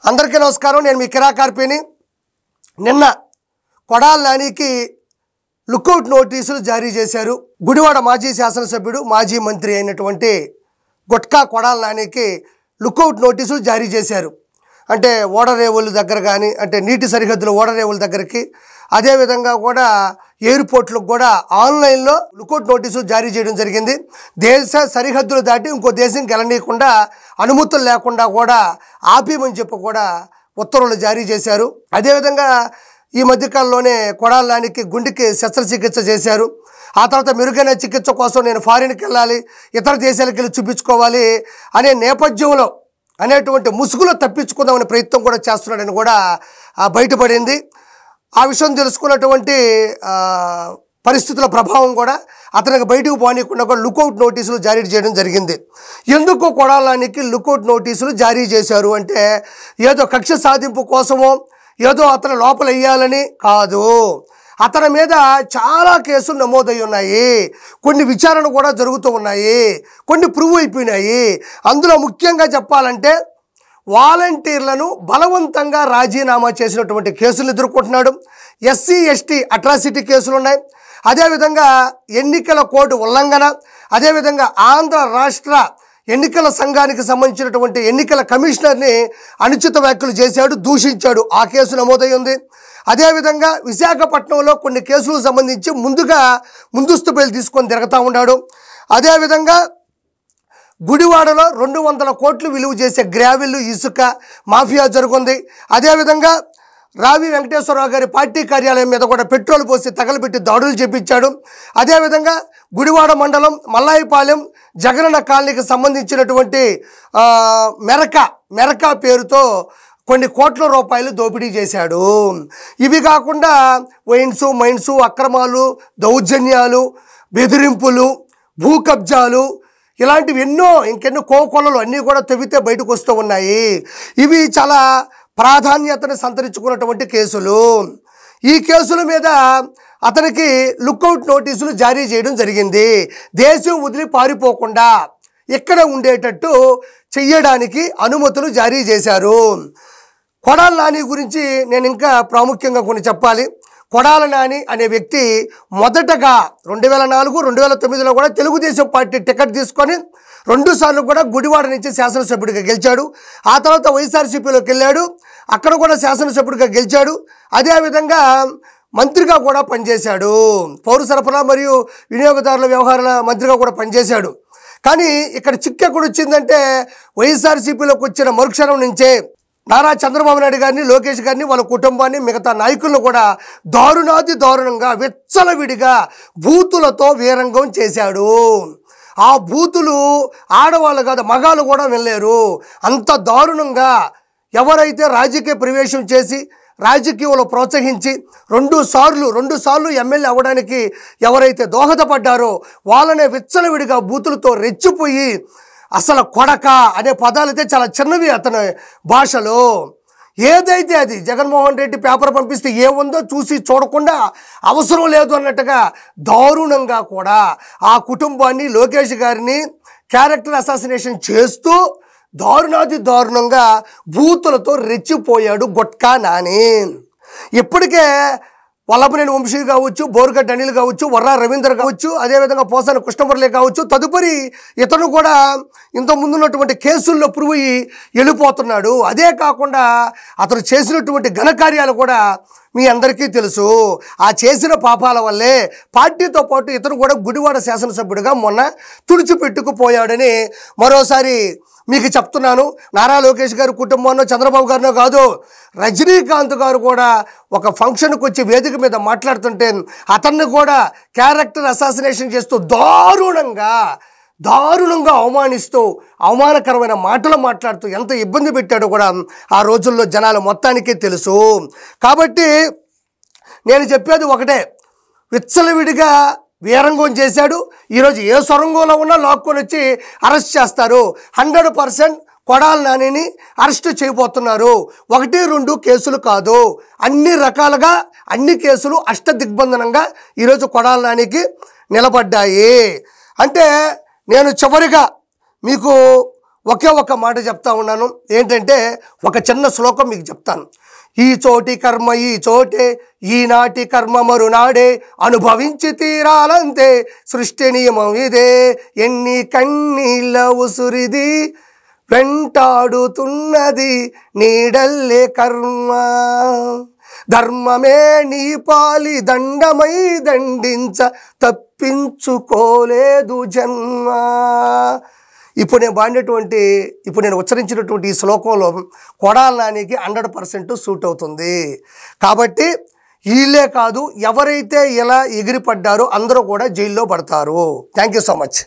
అందరికీ నమస్కారం. నేను మీ కిరాకార్పిని. నిన్న కొడాలి నానికి లుకౌట్ నోటీసులు జారీ చేశారు. గుడివాడ మాజీ శాసనసభ్యుడు మాజీ మంత్రి అయినటువంటి గుట్కా కొడాలి నానికి లుకౌట్ నోటీసులు జారీ చేశారు. అంటే ఓడరేవుల దగ్గర కానీ, అంటే నీటి సరిహద్దుల ఓడరేవుల దగ్గరికి, అదేవిధంగా కూడా ఎయిర్పోర్ట్లకు కూడా ఆన్లైన్లో లుకౌట్ నోటీసులు జారీ చేయడం జరిగింది. దేశ సరిహద్దులు దాటి ఇంకో దేశంకి వెళ్ళనీయకుండా, అనుమతులు లేకుండా కూడా ఆపేయమని చెప్పి కూడా ఉత్తర్వులు జారీ చేశారు. అదేవిధంగా ఈ మధ్యకాలంలోనే కొడాలి నానికి గుండెకి శస్త్రచికిత్స చేశారు. ఆ తర్వాత మెరుగైన చికిత్స కోసం నేను ఫారిన్కి వెళ్ళాలి, ఇతర దేశాలకు వెళ్ళి చూపించుకోవాలి అనే నేపథ్యంలో అనేటువంటి ముసుగులో తప్పించుకుందామనే ప్రయత్నం కూడా చేస్తున్నాడని కూడా బయటపడింది. ఆ విషయం తెలుసుకున్నటువంటి పరిస్థితుల ప్రభావం కూడా అతనికి బయటకు పోనీయకుండా కూడా లుకౌట్ నోటీసులు జారీ చేయడం జరిగింది. ఎందుకు కొడాలి నానికి లుకౌట్ నోటీసులు జారీ చేశారు అంటే, ఏదో కక్ష సాధింపు కోసమో, ఏదో అతను లోపల వేయాలని కాదు. అతని మీద చాలా కేసులు నమోదై ఉన్నాయి, కొన్ని విచారణ కూడా జరుగుతూ ఉన్నాయి, కొన్ని ప్రూవ్ అయిపోయినాయి. అందులో ముఖ్యంగా చెప్పాలంటే వాలంటీర్లను బలవంతంగా రాజీనామా చేసినటువంటి కేసులు ఎదుర్కొంటున్నాడు. ఎస్సీ ఎస్టీ అట్రాసిటీ కేసులు ఉన్నాయి. అదేవిధంగా ఎన్నికల కోడ్ ఉల్లంఘన, అదేవిధంగా ఆంధ్ర రాష్ట్ర ఎన్నికల సంఘానికి సంబంధించినటువంటి ఎన్నికల కమిషనర్ని అనుచిత వ్యాఖ్యలు చేశాడు, దూషించాడు, ఆ కేసు నమోదై ఉంది. అదేవిధంగా విశాఖపట్నంలో కొన్ని కేసులకు సంబంధించి ముందస్తు బెయిల్ తీసుకొని తిరుగుతూ ఉన్నాడు. అదేవిధంగా గుడివాడలో 200 కోట్లు విలువ చేసే గ్రావెల్ ఇసుక మాఫియా జరుగుంది. అదేవిధంగా రావి వెంకటేశ్వరరావు గారి పార్టీ కార్యాలయం మీద కూడా పెట్రోల్ పోసి తగలబెట్టి దాడులు చేపించాడు. అదేవిధంగా గుడివాడ మండలం మల్లాయిపాలెం జగనన్న కాలనీకి సంబంధించినటువంటి మెరక పేరుతో కొన్ని కోట్ల రూపాయలు దోపిడీ చేశాడు. ఇవి కాకుండా మైన్స్ అక్రమాలు, దౌర్జన్యాలు, బెదిరింపులు, భూ కబ్జాలు, ఇలాంటివి ఇంకెన్నో కోకొల్లలు అన్నీ కూడా తవ్వితే బయటకు వస్తూ ఉన్నాయి. ఇవి చాలా ప్రాధాన్యతను సంతరించుకున్నటువంటి కేసులు. ఈ కేసుల మీద అతనికి లుకౌట్ నోటీసులు జారీ చేయడం జరిగింది. దేశం వదిలి పారిపోకుండా ఇక్కడ ఉండేటట్టు చెయ్యడానికి అనుమతులు జారీ చేశారు. కొడాలి నాని గురించి నేను ఇంకా ప్రాముఖ్యంగా కొన్ని చెప్పాలి. కొడాలి నాని అనే వ్యక్తి మొదటగా 2004, 2009లో కూడా తెలుగుదేశం పార్టీ టికెట్ తీసుకొని 2 సార్లు కూడా గుడివాడ నుంచి శాసనసభ్యుడిగా గెలిచాడు. ఆ తర్వాత వైఎస్ఆర్సీపీలోకి వెళ్ళాడు, అక్కడ కూడా శాసనసభ్యుడిగా గెలిచాడు. అదేవిధంగా మంత్రిగా కూడా పనిచేశాడు, పౌర సరఫరా మరియు వినియోగదారుల వ్యవహారాల మంత్రిగా కూడా పనిచేశాడు. కానీ ఇక్కడ చిక్కు ఎక్కడ వచ్చిందంటే, వైఎస్ఆర్సీపీలోకి వచ్చిన మరుక్షణం నుంచే నారా చంద్రబాబు నాయుడు గారిని, లోకేష్ గారిని, వాళ్ళ కుటుంబాన్ని, మిగతా నాయకులను కూడా దారుణంగా విచ్చలవిడిగా బూతులతో వీరంగం చేశాడు. ఆ బూతులు ఆడవాళ్ళు కాదు, మగాళ్ళు కూడా వెళ్ళలేరు. అంత దారుణంగా ఎవరైతే రాజకీయ ప్రవేశం చేసి రాజకీయంలో ప్రోత్సహించి 2 సార్లు ఎమ్మెల్యే అవ్వడానికి ఎవరైతే దోహదపడ్డారో వాళ్ళనే విచ్చలవిడిగా బూతులతో రెచ్చిపోయి, అసలు కొడక అనే పదాలైతే చాలా చిన్నవి అతని భాషలో. ఏదైతే అది జగన్మోహన్ రెడ్డి పేపర్ పంపిస్తే ఏముందో చూసి చూడకుండా అవసరం లేదు అన్నట్టుగా దారుణంగా కూడా ఆ కుటుంబాన్ని, లోకేష్ గారిని క్యారెక్టర్ అసాసినేషన్ చేస్తూ దారుణంగా బూతులతో రెచ్చిపోయాడు గుట్కా నాని. ఇప్పటికే వల్లభనేని వంశీ కావచ్చు, బోరుగడ్డ అనిల్ కావచ్చు, వర్రా రవీందర్ కావచ్చు, అదేవిధంగా పోసాని కృష్ణమురళి కావచ్చు, తదుపరి ఇతను కూడా ఇంత ముందున్నటువంటి కేసుల్లో ప్రూవ్ అయ్యి వెళ్ళిపోతున్నాడు. అదే కాకుండా అతను చేసినటువంటి ఘనకార్యాలు కూడా మీ అందరికీ తెలుసు. ఆ చేసిన పాపాల వల్లే పార్టీతో పాటు ఇతను కూడా గుడివాడ శాసనసభ్యుడిగా మొన్న తుడిచిపెట్టుకుపోయాడని మరోసారి మీకు చెప్తున్నాను. నారా లోకేష్ గారి కుటుంబాన్నో, చంద్రబాబు గారినో కాదు, రజనీకాంత్ గారు కూడా ఒక ఫంక్షన్కి వచ్చి వేదిక మీద మాట్లాడుతుంటే అతన్ని కూడా క్యారెక్టర్ అసాసినేషన్ చేస్తూ దారుణంగా అవమానిస్తూ, అవమానకరమైన మాటలు మాట్లాడుతూ ఎంత ఇబ్బంది పెట్టాడో కూడా ఆ రోజుల్లో జనాలు మొత్తానికే తెలుసు. కాబట్టి నేను చెప్పేది ఒకటే, విచ్చలవిడిగా వీరంగం చేశాడు. ఈరోజు ఏ సొరంగంలో ఉన్నా లాక్కొని వచ్చి అరెస్ట్ చేస్తారు. 100% కొడాలి నానిని అరెస్ట్ చేయబోతున్నారు. 1-2 కేసులు కాదు, అన్ని రకాలుగా అన్ని కేసులు అష్టదిగ్బంధనంగా ఈరోజు కొడాలి నానికి నిలబడ్డాయి. అంటే నేను చివరిగా మీకు ఒకే ఒక మాట చెప్తా ఉన్నాను. ఏంటంటే ఒక చిన్న శ్లోకం మీకు చెప్తాను. ఈ చోటి కర్మ ఈ చోటే, ఈనాటి కర్మ మరునాడే, అనుభవించి తీరాలంతే, సృష్టి నియమం ఇదే, ఎన్ని కన్నీళ్ళ ఉసురిది, వెంటాడుతున్నది నీడల్లే కర్మ, ధర్మమే నీ పాలి దండమై దండించ, తప్పించుకోలేదు జన్మ. ఇప్పుడు నేను ఉచ్చరించినటువంటి ఈ శ్లోకంలో కొడాలి నానికి 100% సూట్ అవుతుంది. కాబట్టి వీళ్ళే కాదు, ఎవరైతే ఇలా ఎగిరిపడ్డారో అందరూ కూడా జైల్లో పడతారు. Thank you so much.